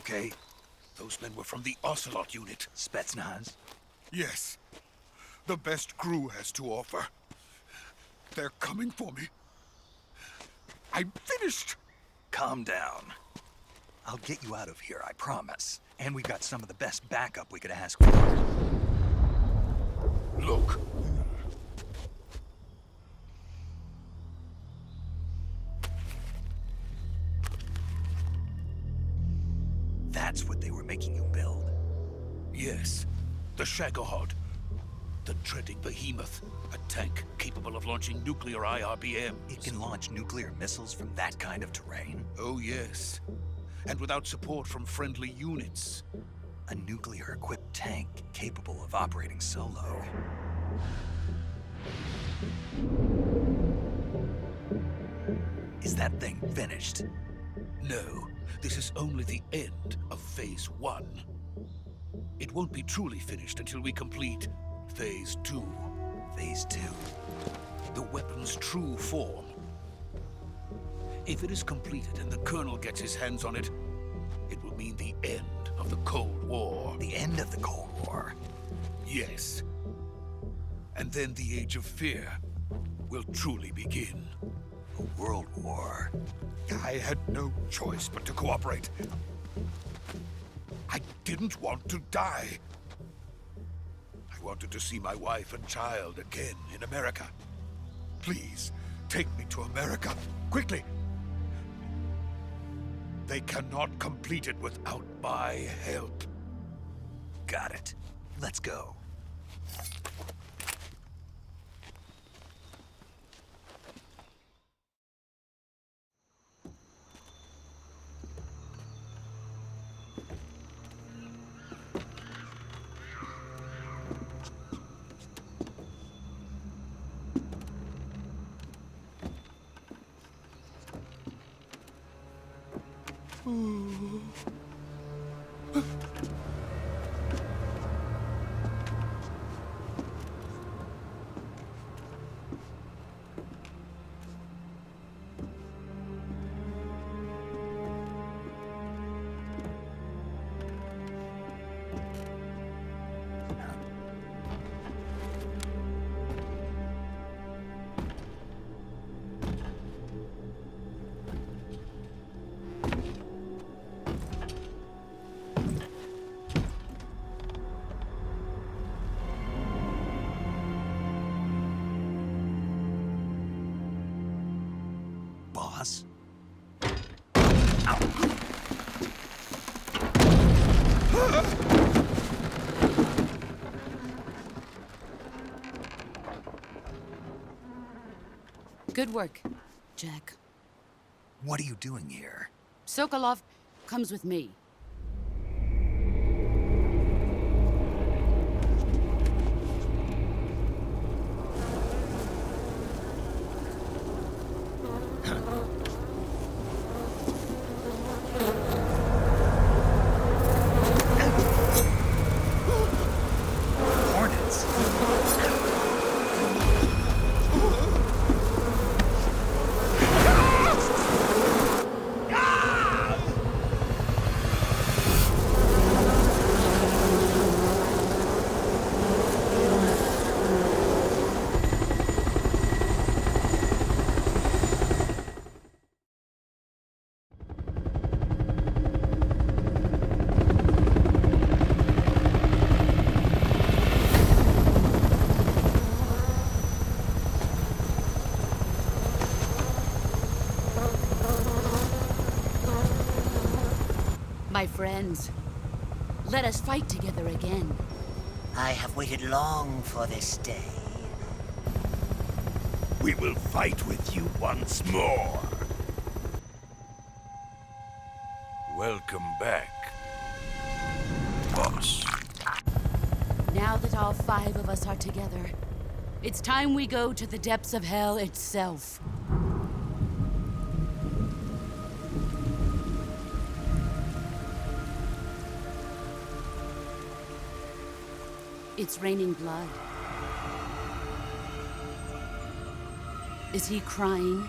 okay? Those men were from the Ocelot unit. Spetsnaz? Yes. The best crew has to offer. They're coming for me. I'm finished! Calm down. I'll get you out of here, I promise. And we've got some of the best backup we could ask for. Look. That's what they were making you build? Yes. The Shagohod. The dreaded behemoth. A tank capable of launching nuclear IRBMs. It can launch nuclear missiles from that kind of terrain? Oh, yes. And without support from friendly units. A nuclear-equipped tank capable of operating solo. Is that thing finished? No, this is only the end of Phase 1. It won't be truly finished until we complete Phase 2. Phase 2? The weapon's true form. If it is completed and the Colonel gets his hands on it, it will mean the end of the Cold War. The end of the Cold War? Yes. And then the Age of Fear will truly begin. A world war? I had no choice but to cooperate. I didn't want to die. I wanted to see my wife and child again in America. Please, take me to America, quickly. They cannot complete it without my help. Got it. Let's go. Boss? Good work, Jack. What are you doing here? Sokolov comes with me. Hornets? My friends, let us fight together again. I have waited long for this day. We will fight with you once more. Welcome back, boss. Now that all 5 of us are together, it's time we go to the depths of hell itself. It's raining blood. Is he crying?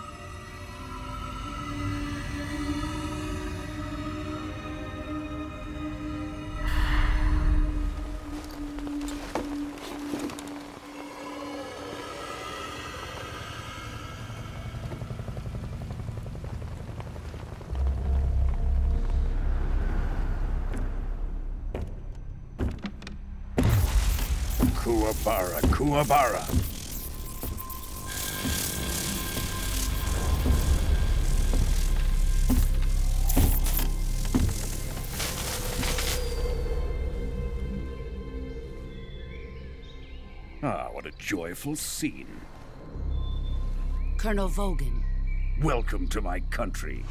Kuwabara, Kuwabara. Ah, what a joyful scene. Colonel Vogan. Welcome to my country.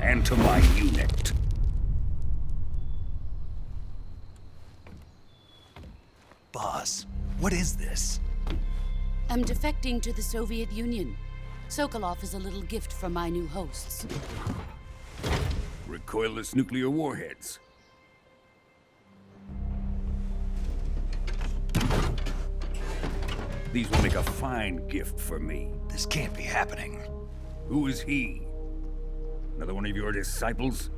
And to my unit. Boss, what is this? I'm defecting to the Soviet Union. Sokolov is a little gift from my new hosts. Recoilless nuclear warheads. These will make a fine gift for me. This can't be happening. Who is he? Another one of your disciples?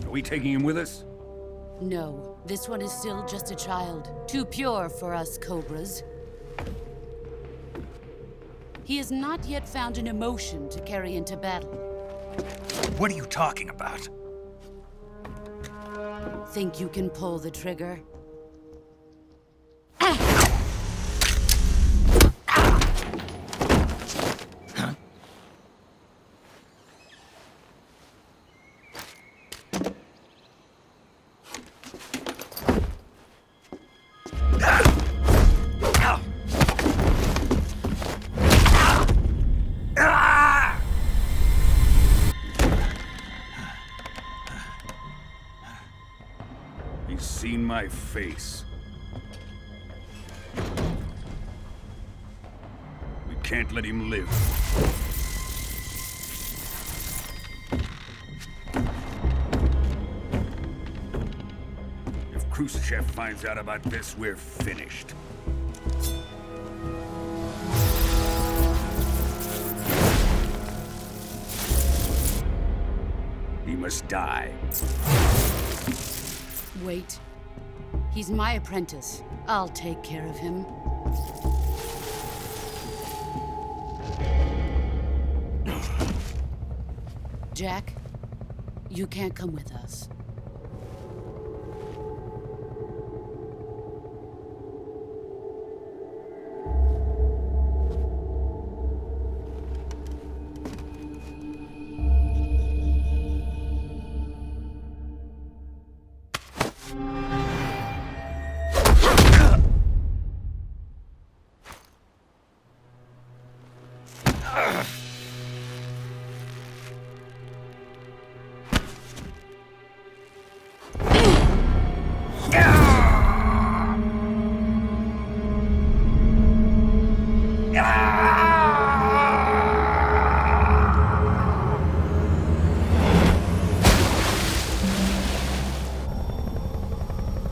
Are we taking him with us? No, this one is still just a child. Too pure for us Cobras. He has not yet found an emotion to carry into battle. What are you talking about? Think you can pull the trigger? He's seen my face. We can't let him live. If Khrushchev finds out about this, we're finished. He must die. Wait. He's my apprentice. I'll take care of him. Jack, you can't come with us.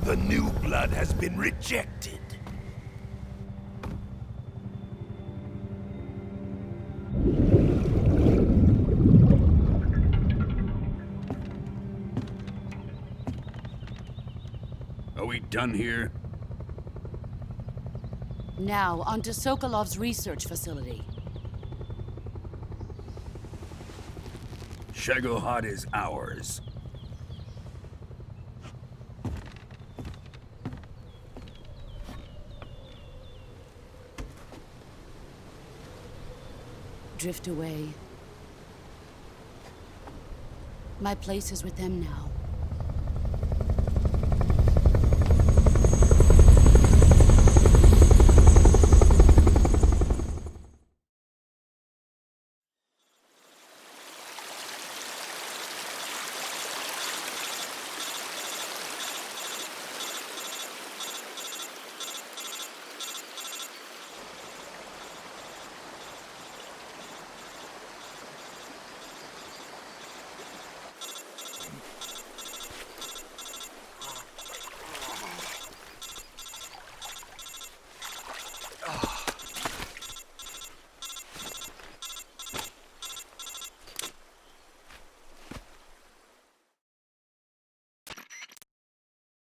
The new blood has been rejected. Are we done here? Now, onto Sokolov's research facility. Shagohod is ours. Drift away. My place is with them now.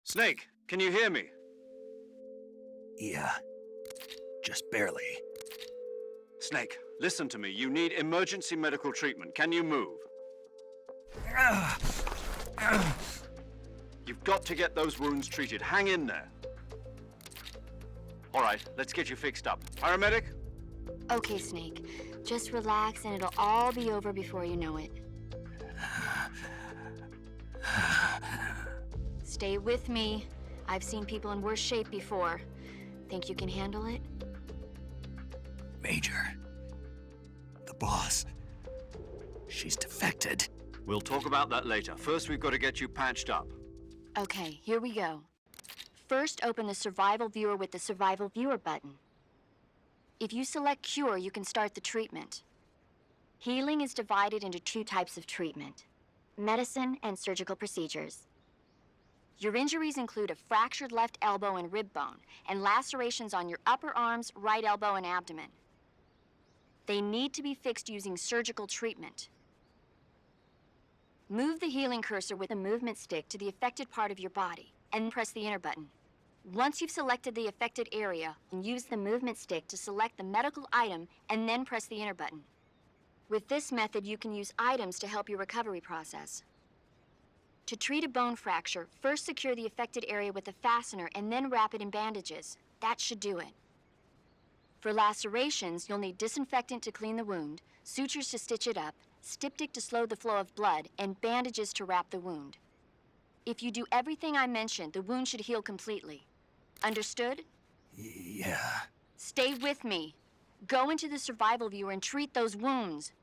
Snake, can you hear me? Yeah, just barely. Snake, listen to me. You need emergency medical treatment. Can you move? You've got to get those wounds treated. Hang in there. All right, let's get you fixed up. Paramedic? Okay, Snake. Just relax and it'll all be over before you know it. Stay with me. I've seen people in worse shape before. Think you can handle it? Major. The boss. She's defected. We'll talk about that later. First, we've got to get you patched up. Okay, here we go. First, open the Survival Viewer with the Survival Viewer button. If you select Cure, you can start the treatment. Healing is divided into two types of treatment: medicine and surgical procedures. Your injuries include a fractured left elbow and rib bone, and lacerations on your upper arms, right elbow, and abdomen. They need to be fixed using surgical treatment. Move the healing cursor with a movement stick to the affected part of your body, and press the enter button. Once you've selected the affected area, use the movement stick to select the medical item, and then press the enter button. With this method, you can use items to help your recovery process. To treat a bone fracture, first secure the affected area with a fastener and then wrap it in bandages. That should do it. For lacerations, you'll need disinfectant to clean the wound, sutures to stitch it up, styptic to slow the flow of blood, and bandages to wrap the wound. If you do everything I mentioned, the wound should heal completely. Understood? Yeah. Stay with me. Go into the Survival Viewer and treat those wounds.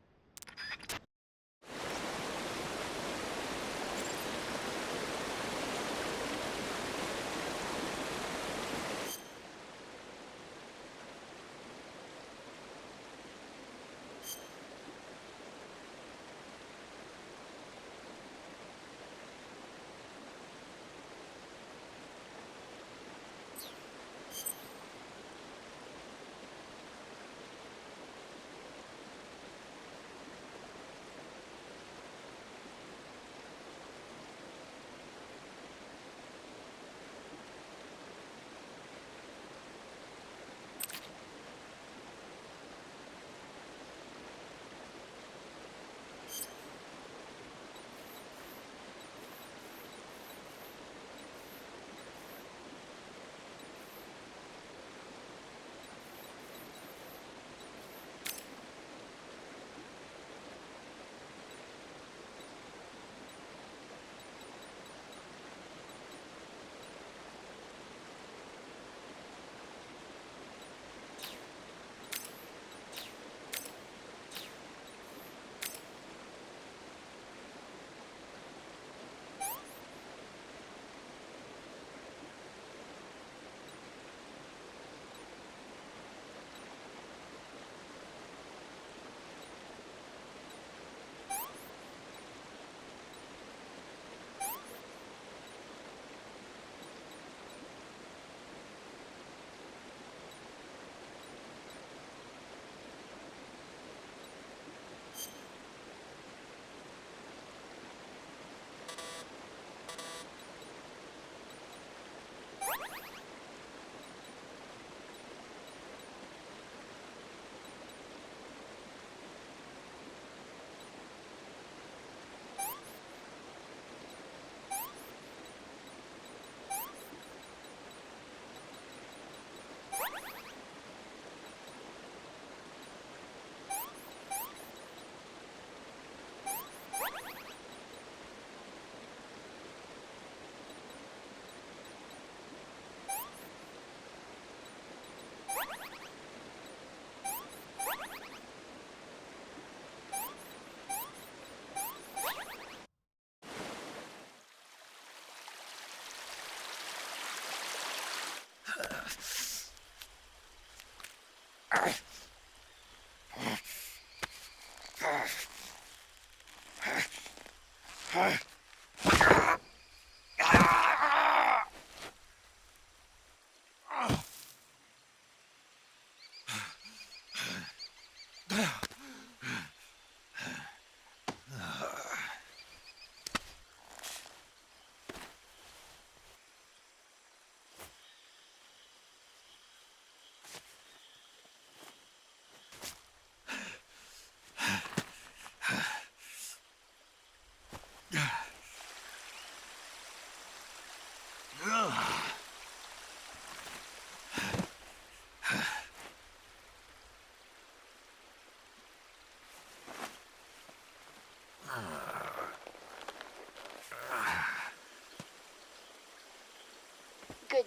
Good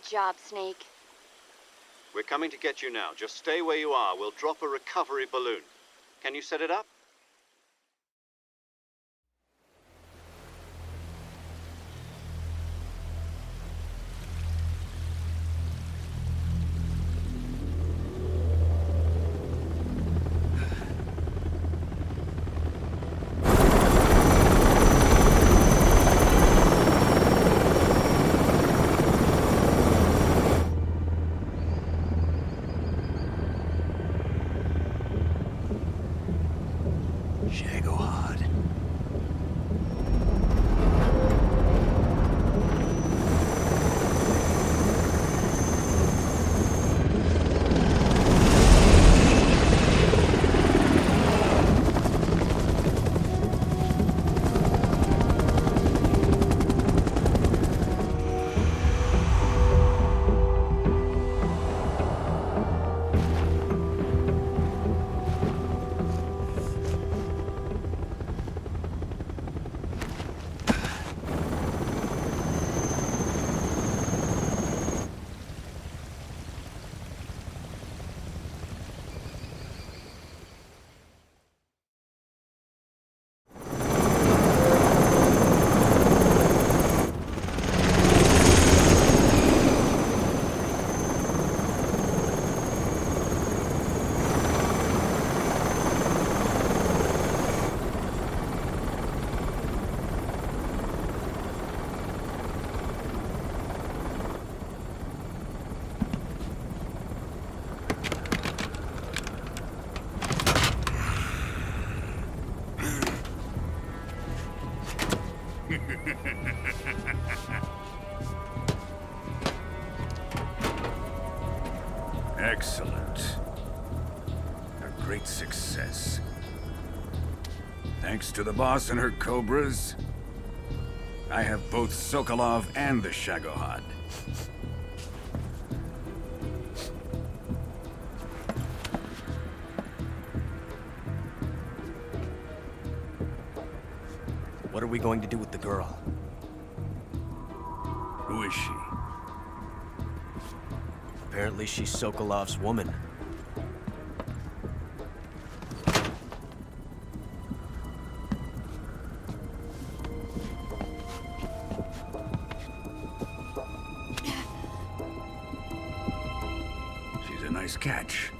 job, Snake. We're coming to get you now. Just stay where you are. We'll drop a recovery balloon. Can you set it up? Shagohod. Excellent. A great success. Thanks to the boss and her cobras, I have both Sokolov and the Shagohod. What are we going to do with the girl? Who is she? Apparently she's Sokolov's woman. She's a nice catch.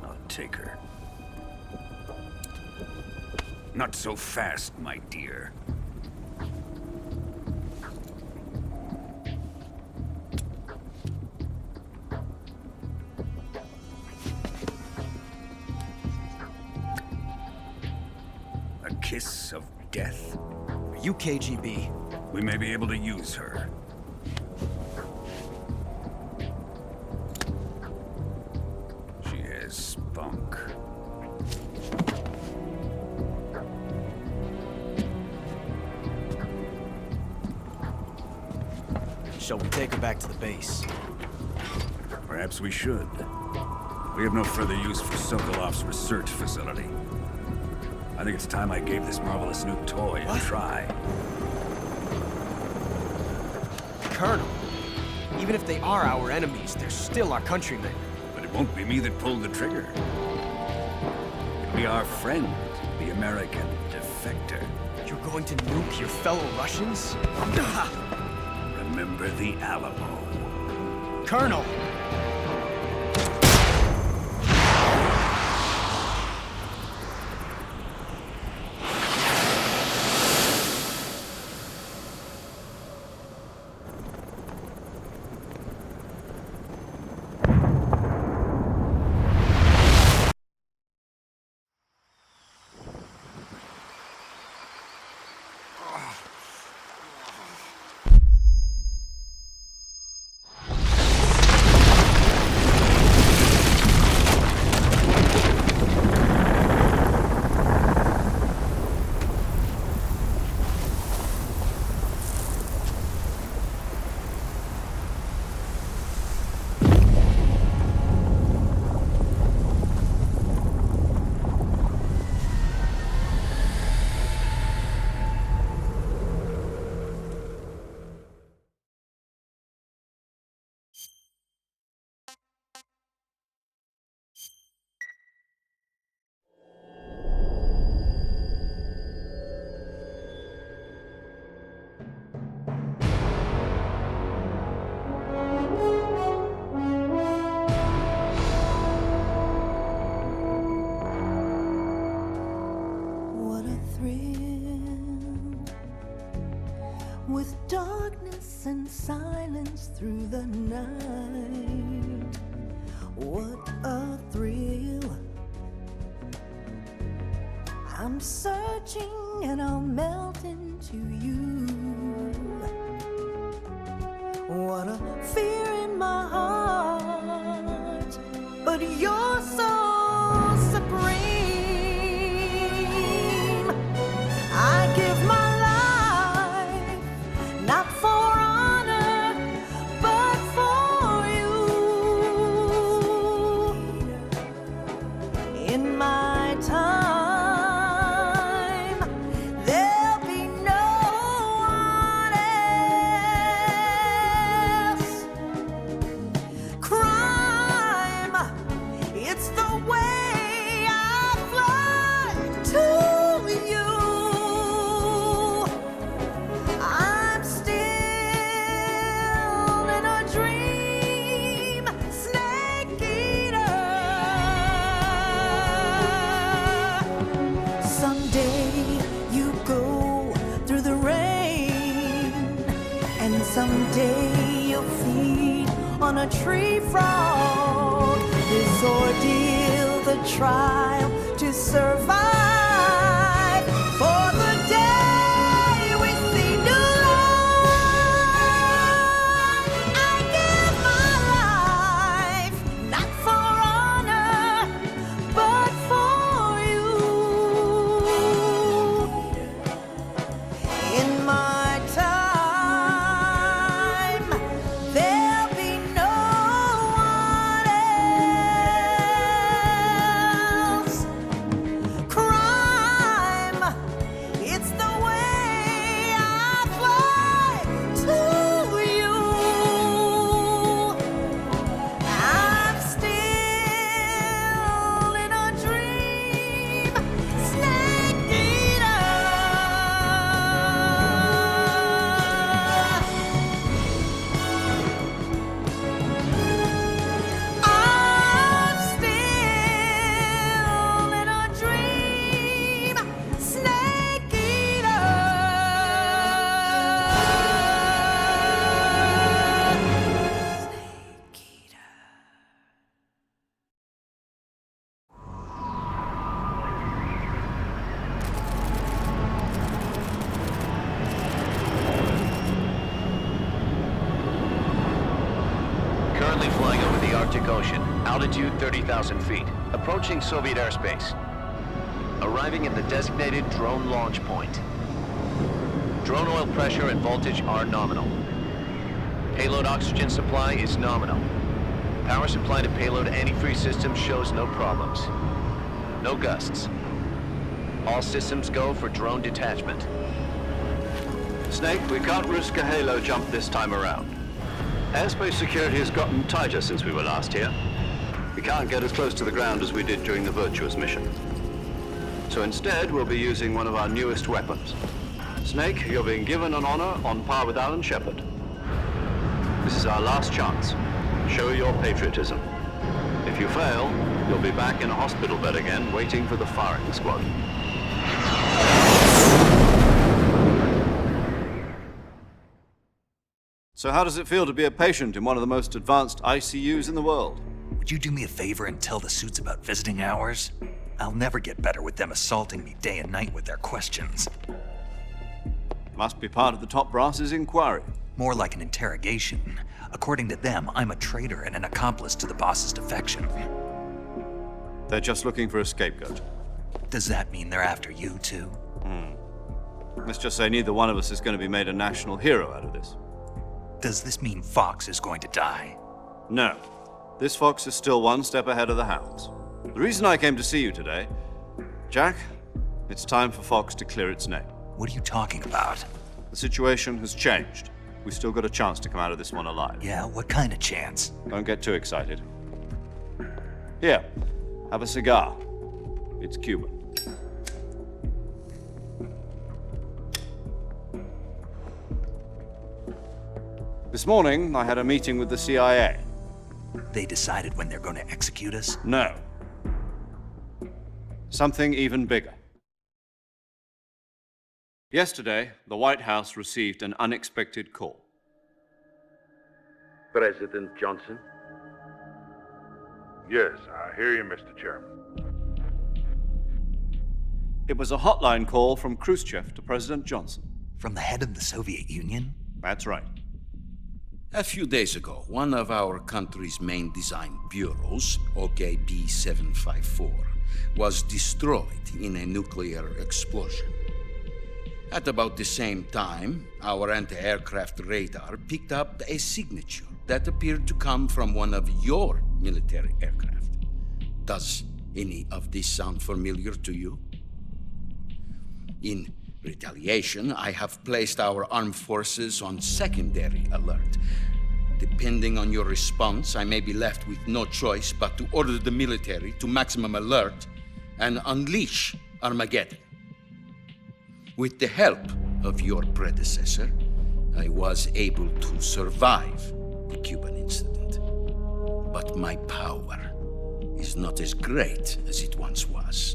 I'll take her. Not so fast, my dear. A kiss of death. Are you KGB? We may be able to use her. She has spunk. Shall we take her back to the base? Perhaps we should. We have no further use for Sokolov's research facility. I think it's time I gave this marvelous new toy a try. Colonel, even if they are our enemies, they're still our countrymen. But it won't be me that pulled the trigger. It'll be our friend, the American defector. You're going to nuke your fellow Russians? Remember the Alamo. Colonel! with darkness and silence through the night. What a thrill. I'm searching and I'll melt into you. What a fear in my heart, but you're so supreme. I give my life, not for honor, but for you. In my time, there'll be no one else. Crime, it's the way I fly to you. I'm still in a dream, snake eater. Someday you go through the rain, and someday you'll feed on a tree frog. This ordeal, the trial to survive, for the day we see new light. I give my life, not for honor, but for you. In my time, there'll be no one else. Crime, it's the way I fly to you. I'm still in a dream, snake eater. I'm still in a dream, snake eater. Snake eater. Currently flying over the Arctic Ocean, altitude 30,000 feet, approaching Soviet airspace. Arriving at the designated drone launch point. Drone oil pressure and voltage are nominal. Payload oxygen supply is nominal. Power supply to payload antifreeze system shows no problems. No gusts. All systems go for drone detachment. Snake, we can't risk a halo jump this time around. Airspace security has gotten tighter since we were last here. We can't get as close to the ground as we did during the Virtuous mission. So instead, we'll be using one of our newest weapons. Snake, you're being given an honor on par with Alan Shepard. This is our last chance. Show your patriotism. If you fail, you'll be back in a hospital bed again, waiting for the firing squad. So how does it feel to be a patient in one of the most advanced ICUs in the world? Would you do me a favor and tell the suits about visiting hours? I'll never get better with them assaulting me day and night with their questions. Must be part of the top brass's inquiry. More like an interrogation. According to them, I'm a traitor and an accomplice to the boss's defection. They're just looking for a scapegoat. Does that mean they're after you, too? Let's just say neither one of us is going to be made a national hero out of this. Does this mean Fox is going to die? No. This fox is still one step ahead of the hounds. The reason I came to see you today, Jack, it's time for Fox to clear its name. What are you talking about? The situation has changed. We've still got a chance to come out of this one alive. Yeah, what kind of chance? Don't get too excited. Here, have a cigar. It's Cuban. This morning, I had a meeting with the CIA. They decided when they're going to execute us? No. Something even bigger. Yesterday, the White House received an unexpected call. President Johnson? Yes, I hear you, Mr. Chairman. It was a hotline call from Khrushchev to President Johnson. From the head of the Soviet Union? That's right. A few days ago, one of our country's main design bureaus, OKB 754, was destroyed in a nuclear explosion. At about the same time, our anti-aircraft radar picked up a signature that appeared to come from one of your military aircraft. Does any of this sound familiar to you? In retaliation, I have placed our armed forces on secondary alert. Depending on your response, I may be left with no choice but to order the military to maximum alert and unleash Armageddon. With the help of your predecessor, I was able to survive the Cuban incident. But my power is not as great as it once was.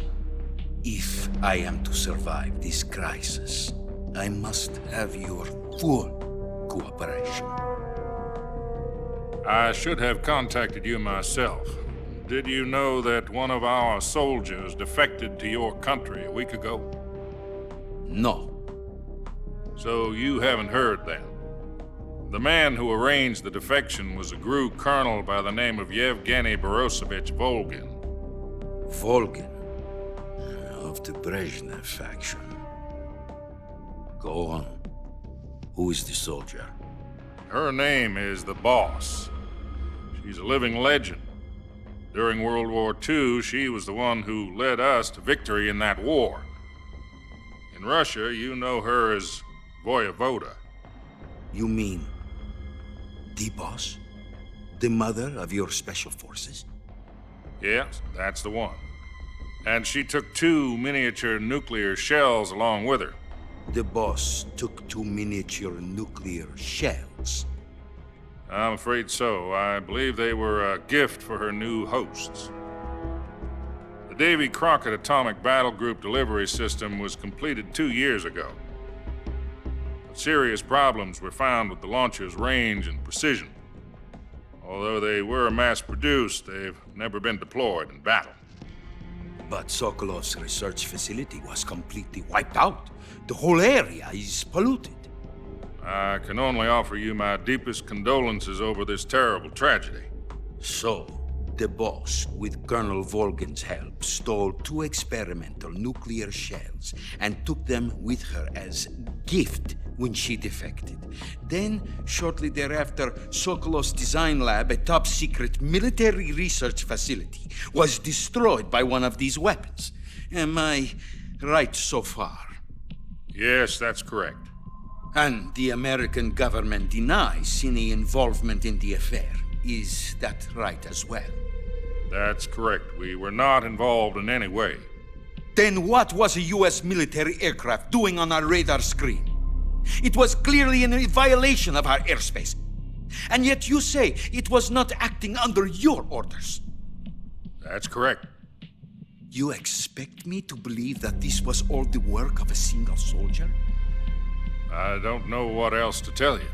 If I am to survive this crisis, I must have your full cooperation. I should have contacted you myself. Did you know that one of our soldiers defected to your country a week ago? No. So you haven't heard then. The man who arranged the defection was a GRU colonel by the name of Yevgeny Borosovich Volgin. Volgin? Of the Brezhnev faction. Go on. Who is the soldier? Her name is the Boss. She's a living legend. During World War II, she was the one who led us to victory in that war. In Russia, you know her as Voyevoda. You mean the Boss? The mother of your special forces? Yes, that's the one. And she took 2 miniature nuclear shells along with her. The Boss took 2 miniature nuclear shells? I'm afraid so. I believe they were a gift for her new hosts. The Davy Crockett Atomic Battle Group delivery system was completed 2 years ago. But serious problems were found with the launcher's range and precision. Although they were mass-produced, they've never been deployed in battle. But Sokolov's research facility was completely wiped out. The whole area is polluted. I can only offer you my deepest condolences over this terrible tragedy. So, the Boss, with Colonel Volgin's help, stole 2 experimental nuclear shells and took them with her as gift when she defected. Then, shortly thereafter, Sokolov's design lab, a top-secret military research facility, was destroyed by one of these weapons. Am I right so far? Yes, that's correct. And the American government denies any involvement in the affair. Is that right as well? That's correct. We were not involved in any way. Then what was a U.S. military aircraft doing on our radar screen? It was clearly in violation of our airspace. And yet you say it was not acting under your orders. That's correct. You expect me to believe that this was all the work of a single soldier? I don't know what else to tell you.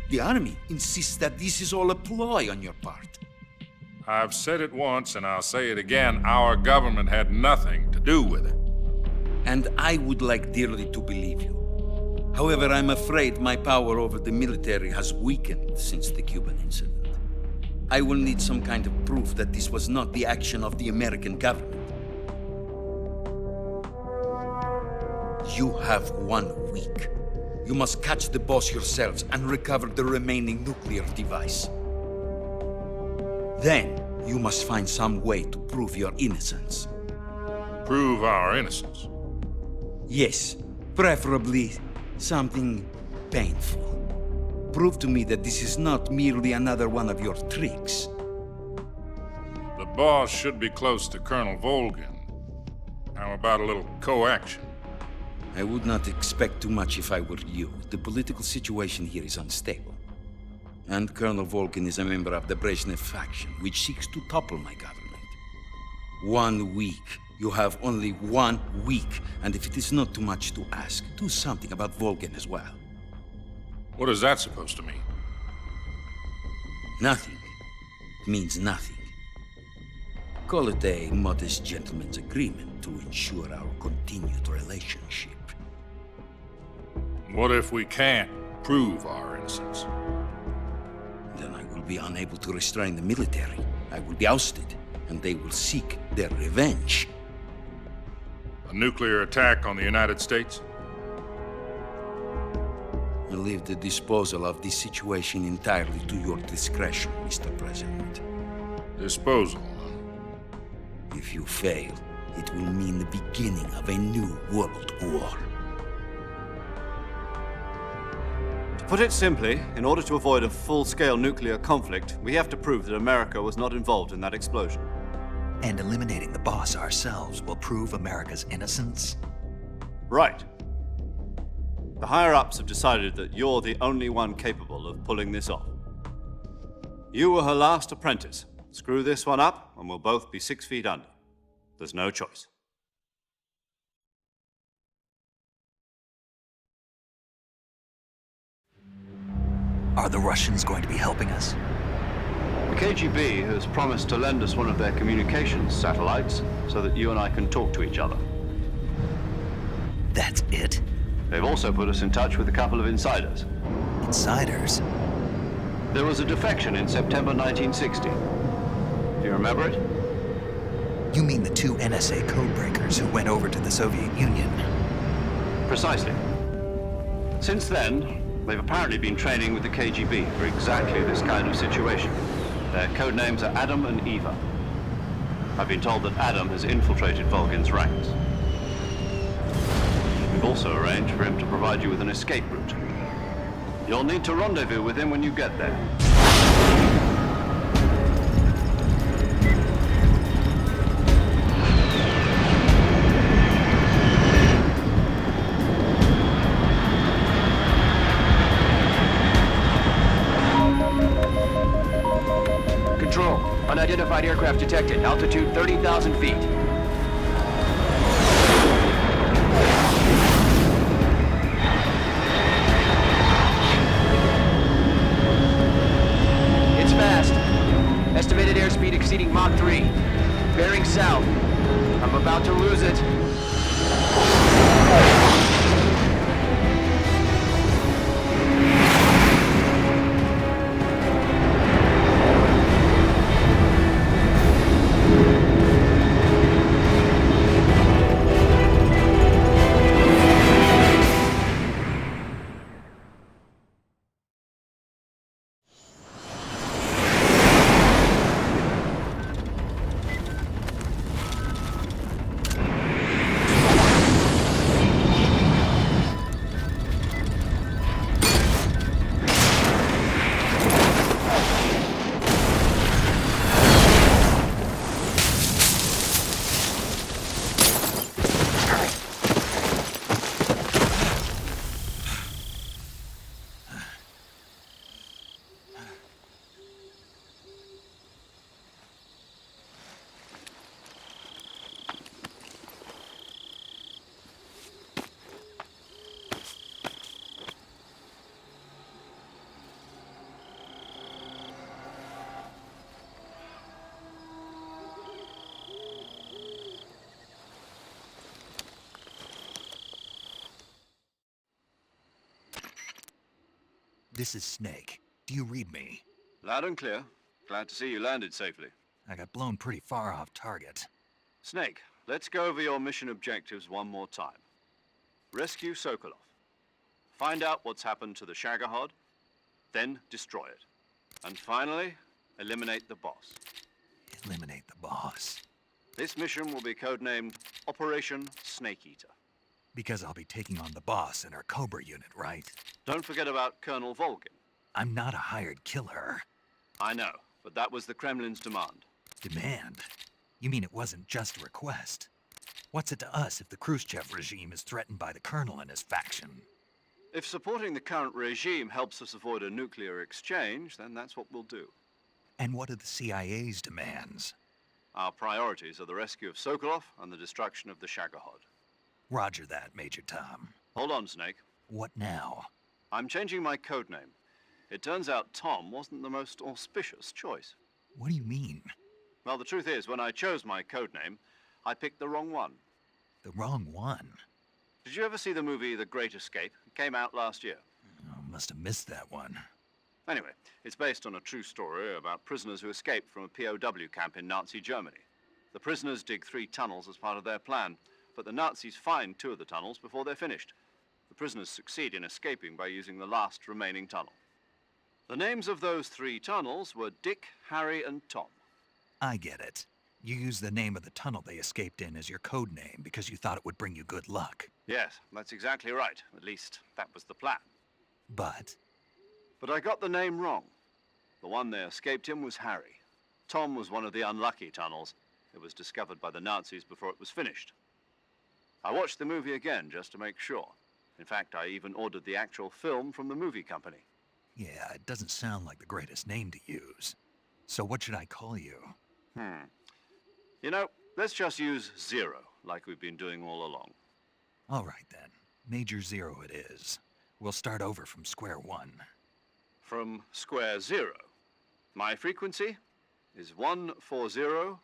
The Army insists that this is all a ploy on your part. I've said it once and I'll say it again. Our government had nothing to do with it. And I would like dearly to believe you. However, I'm afraid my power over the military has weakened since the Cuban incident. I will need some kind of proof that this was not the action of the American government. You have 1 week. You must catch the Boss yourselves and recover the remaining nuclear device. Then, you must find some way to prove your innocence. Prove our innocence? Yes, preferably something painful. Prove to me that this is not merely another one of your tricks. The Boss should be close to Colonel Volgin. How about a little co-action? I would not expect too much if I were you. The political situation here is unstable. And Colonel Volgin is a member of the Brezhnev faction, which seeks to topple my government. 1 week, You have only 1 week, and if it is not too much to ask, do something about Volgin as well. What is that supposed to mean? Nothing. It means nothing. Call it a modest gentleman's agreement to ensure our continued relationship. What if we can't prove our innocence? Then I will be unable to restrain the military. I will be ousted, and they will seek their revenge. A nuclear attack on the United States? I leave the disposal of this situation entirely to your discretion, Mr. President. Disposal? If you fail, it will mean the beginning of a new world war. To put it simply, in order to avoid a full-scale nuclear conflict, we have to prove that America was not involved in that explosion. And eliminating the boss ourselves will prove America's innocence? Right. The higher-ups have decided that you're the only one capable of pulling this off. You were her last apprentice. Screw this one up, and we'll both be 6 feet under. There's no choice. Are the Russians going to be helping us? The KGB has promised to lend us one of their communications satellites so that you and I can talk to each other. That's it? They've also put us in touch with a couple of insiders. Insiders? There was a defection in September 1960. Do you remember it? You mean the 2 NSA codebreakers who went over to the Soviet Union? Precisely. Since then, they've apparently been training with the KGB for exactly this kind of situation. Their code names are Adam and Eva. I've been told that Adam has infiltrated Volgin's ranks. We've also arranged for him to provide you with an escape route. You'll need to rendezvous with him when you get there. Control. Unidentified aircraft detected. Altitude 30,000 feet. It's fast. Estimated airspeed exceeding Mach 3. Bearing south. I'm about to lose it. This is Snake. Do you read me? Loud and clear. Glad to see you landed safely. I got blown pretty far off target. Snake, let's go over your mission objectives one more time. Rescue Sokolov. Find out what's happened to the Shagohod, then destroy it. And finally, eliminate the boss. Eliminate the boss. This mission will be codenamed Operation Snake Eater. Because I'll be taking on the boss in our Cobra unit, right? Don't forget about Colonel Volgin. I'm not a hired killer. I know, but that was the Kremlin's demand. Demand? You mean it wasn't just a request? What's it to us if the Khrushchev regime is threatened by the Colonel and his faction? If supporting the current regime helps us avoid a nuclear exchange, then that's what we'll do. And what are the CIA's demands? Our priorities are the rescue of Sokolov and the destruction of the Shagohod. Roger that, Major Tom. Hold on, Snake. What now? I'm changing my code name. It turns out Tom wasn't the most auspicious choice. What do you mean? Well, the truth is, when I chose my code name, I picked the wrong one. The wrong one? Did you ever see the movie The Great Escape? It came out last year. Oh, must have missed that one. Anyway, it's based on a true story about prisoners who escaped from a POW camp in Nazi Germany. The prisoners dig 3 tunnels as part of their plan, but the Nazis find 2 of the tunnels before they're finished. The prisoners succeed in escaping by using the last remaining tunnel. The names of those 3 tunnels were Dick, Harry, and Tom. I get it. You used the name of the tunnel they escaped in as your code name because you thought it would bring you good luck. Yes, that's exactly right. At least, that was the plan. But I got the name wrong. The one they escaped in was Harry. Tom was one of the unlucky tunnels. It was discovered by the Nazis before it was finished. I watched the movie again just to make sure. In fact, I even ordered the actual film from the movie company. yeah, it doesn't sound like the greatest name to use. So what should I call you? You know, let's just use Zero, like we've been doing all along. All right then. Major Zero it is. We'll start over from square one. From square 0. My frequency is 140.85.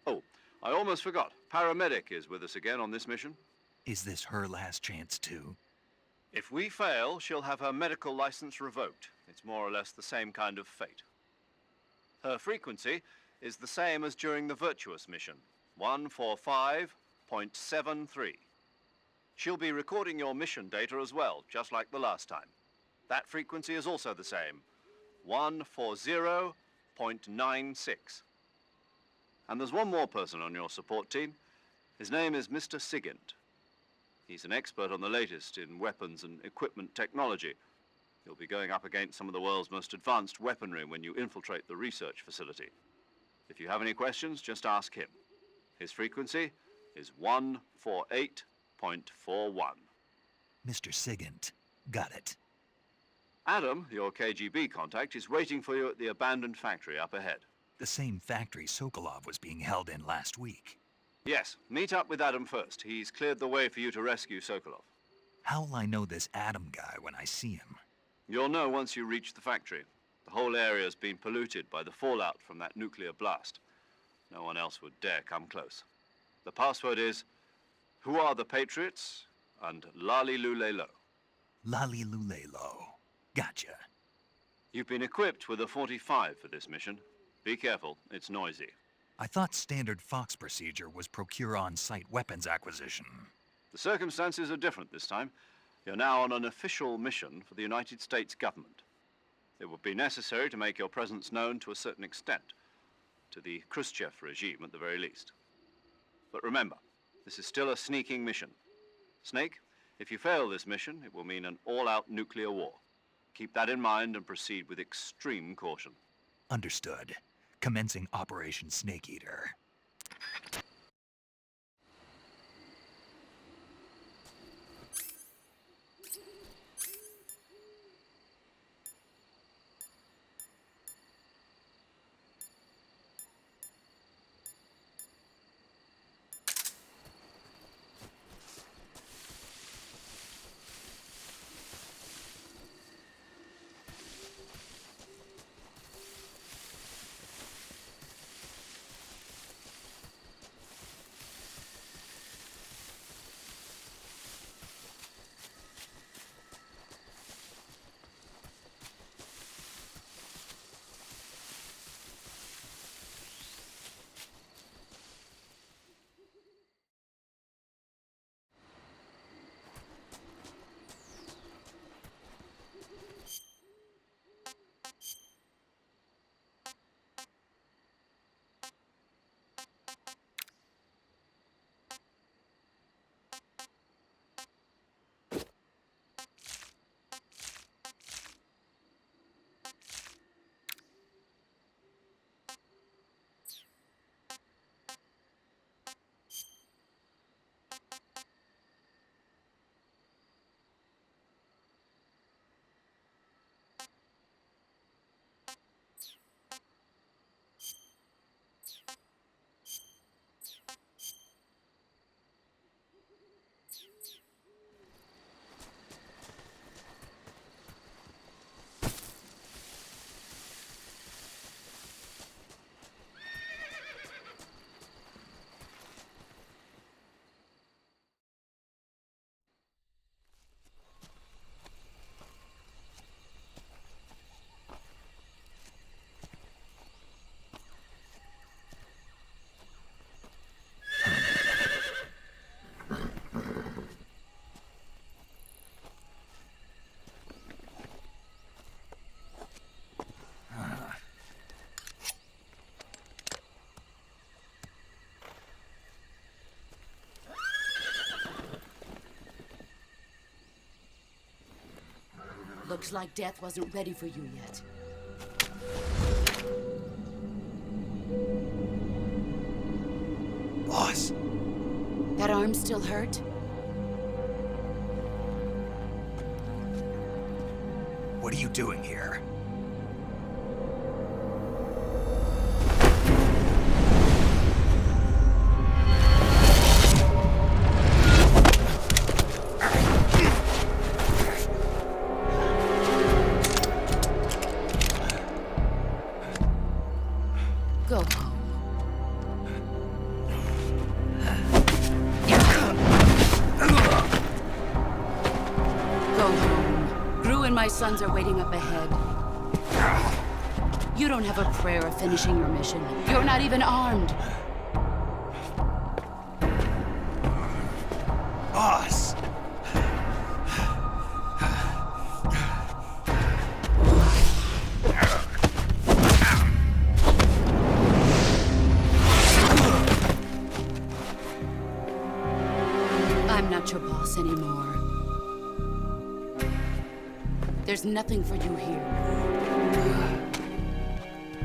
Oh, I almost forgot. Paramedic is with us again on this mission. Is this her last chance too? If we fail, she'll have her medical license revoked. It's more or less the same kind of fate. Her frequency is the same as during the Virtuous mission, 145.73. She'll be recording your mission data as well, just like the last time. That frequency is also the same, 140.96. And there's one more person on your support team. His name is Mr. Sigint. He's an expert on the latest in weapons and equipment technology. You'll be going up against some of the world's most advanced weaponry when you infiltrate the research facility. If you have any questions, just ask him. His frequency is 148.41. Mr. Sigint. Got it. Adam, your KGB contact, is waiting for you at the abandoned factory up ahead. The same factory Sokolov was being held in last week. Yes, meet up with Adam first. He's cleared the way for you to rescue Sokolov. How'll I know this Adam guy when I see him? You'll know once you reach the factory. The whole area's been polluted by the fallout from that nuclear blast. No one else would dare come close. The password is, "Who are the Patriots?" and Lali Lulelo. Lali Lulelo. Gotcha. You've been equipped with a 45 for this mission. Be careful, it's noisy. I thought standard Fox procedure was procure on-site weapons acquisition. The circumstances are different this time. You're now on an official mission for the United States government. It would be necessary to make your presence known to a certain extent, to the Khrushchev regime at the very least. But remember, this is still a sneaking mission. Snake, if you fail this mission, it will mean an all-out nuclear war. Keep that in mind and proceed with extreme caution. Understood. Commencing Operation Snake Eater. Looks like death wasn't ready for you yet. Boss. That arm still hurt? What are you doing here? Go home. Go home. Gru and my sons are waiting up ahead. You don't have a prayer of finishing your mission. You're not even armed. Boss! I'm not your boss anymore. There's nothing for you here.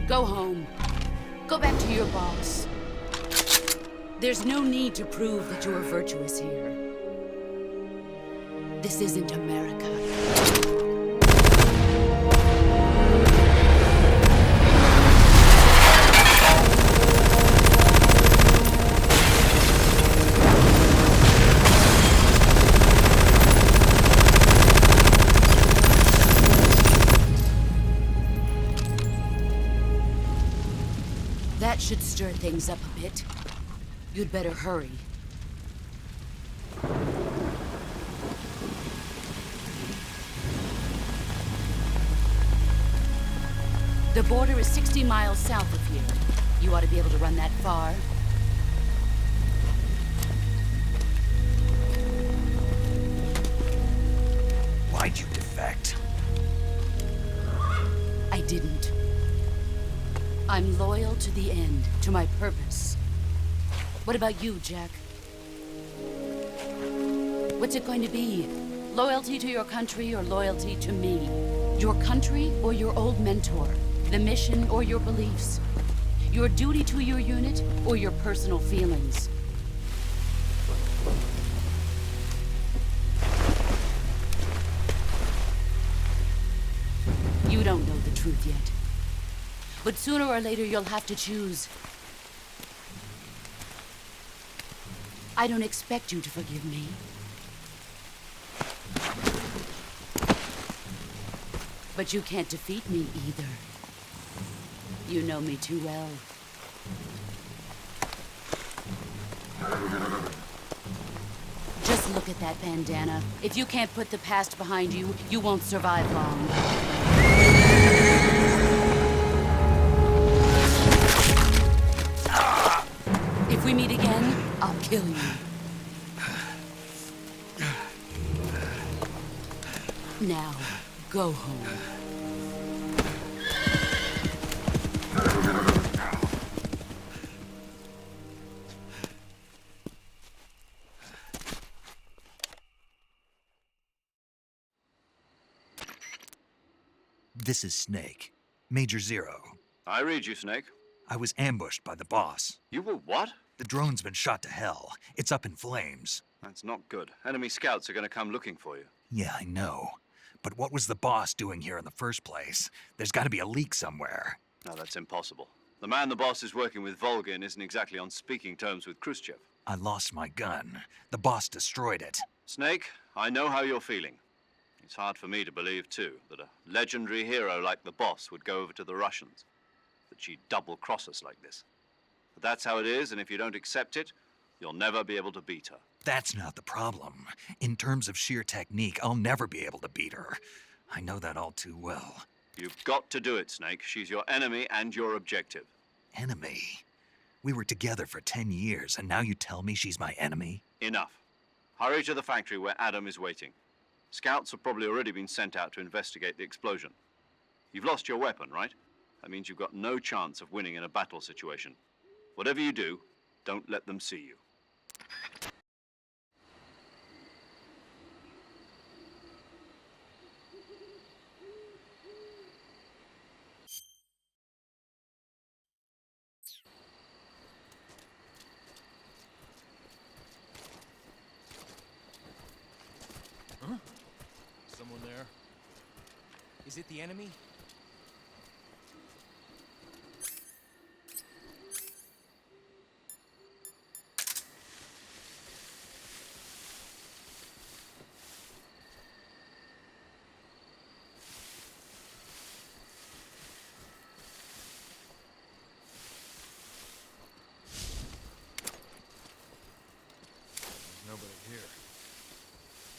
Go home. Go back to your boss. There's no need to prove that you are virtuous here. This isn't America. That should stir things up a bit. You'd better hurry. The border is 60 miles south of here. You ought to be able to run that far. Why'd you defect? I didn't. I'm loyal to the end, to my purpose. What about you, Jack? What's it going to be? Loyalty to your country or loyalty to me? Your country or your old mentor? The mission or your beliefs? Your duty to your unit or your personal feelings? You don't know the truth yet. But sooner or later, you'll have to choose. I don't expect you to forgive me. But you can't defeat me either. You know me too well. Just look at that bandana. If you can't put the past behind you, you won't survive long. If we meet again, I'll kill you. Now, go home. This is Snake. Major Zero. I read you, Snake. I was ambushed by the boss. You were what? The drone's been shot to hell. It's up in flames. That's not good. Enemy scouts are going to come looking for you. Yeah, I know. But what was the boss doing here in the first place? There's got to be a leak somewhere. No, that's impossible. The man the boss is working with, Volgin, isn't exactly on speaking terms with Khrushchev. I lost my gun. The boss destroyed it. Snake, I know how you're feeling. It's hard for me to believe, too, that a legendary hero like the boss would go over to the Russians. That she'd double-cross us like this. But that's how it is, and if you don't accept it, you'll never be able to beat her. That's not the problem. In terms of sheer technique, I'll never be able to beat her. I know that all too well. You've got to do it, Snake. She's your enemy and your objective. Enemy? We were together for 10 years, and now you tell me she's my enemy? Enough. Hurry to the factory where Adam is waiting. Scouts have probably already been sent out to investigate the explosion. You've lost your weapon, right? That means you've got no chance of winning in a battle situation. Whatever you do, don't let them see you. someone there. Is it the enemy? There's nobody here.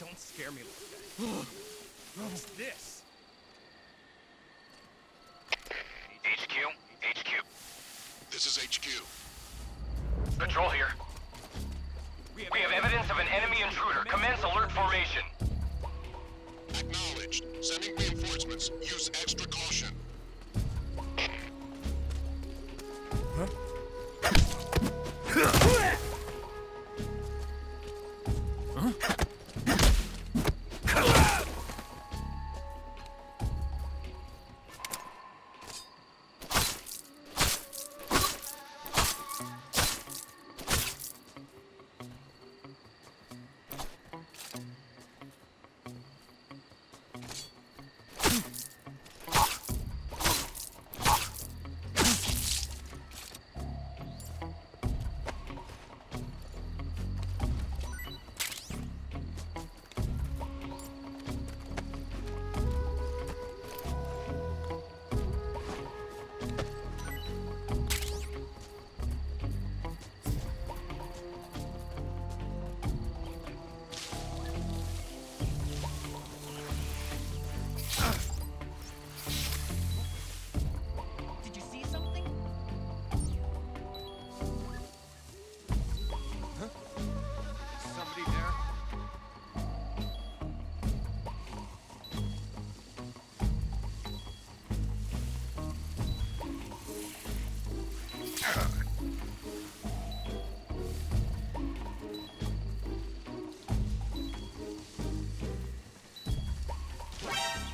Don't scare me like that. What's this? HQ. This is HQ. Patrol here. We have evidence of an enemy intruder. Commence alert formation. Acknowledged. Sending reinforcements. Use extra caution.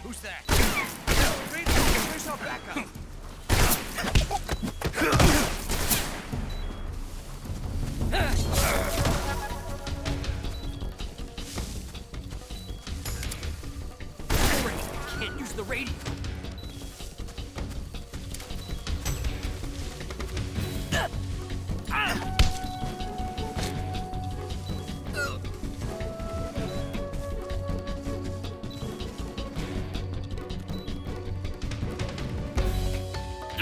Who's that? Radio, where's our backup? Can't use the radio.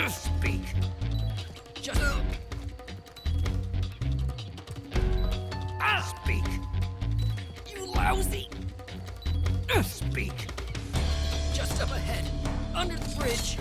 Speak. Just speak. You lousy. Speak. Just up ahead, under the bridge.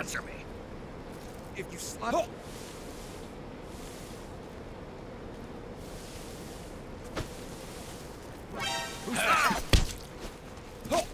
Answer me. If you slap... Who's that? Huh.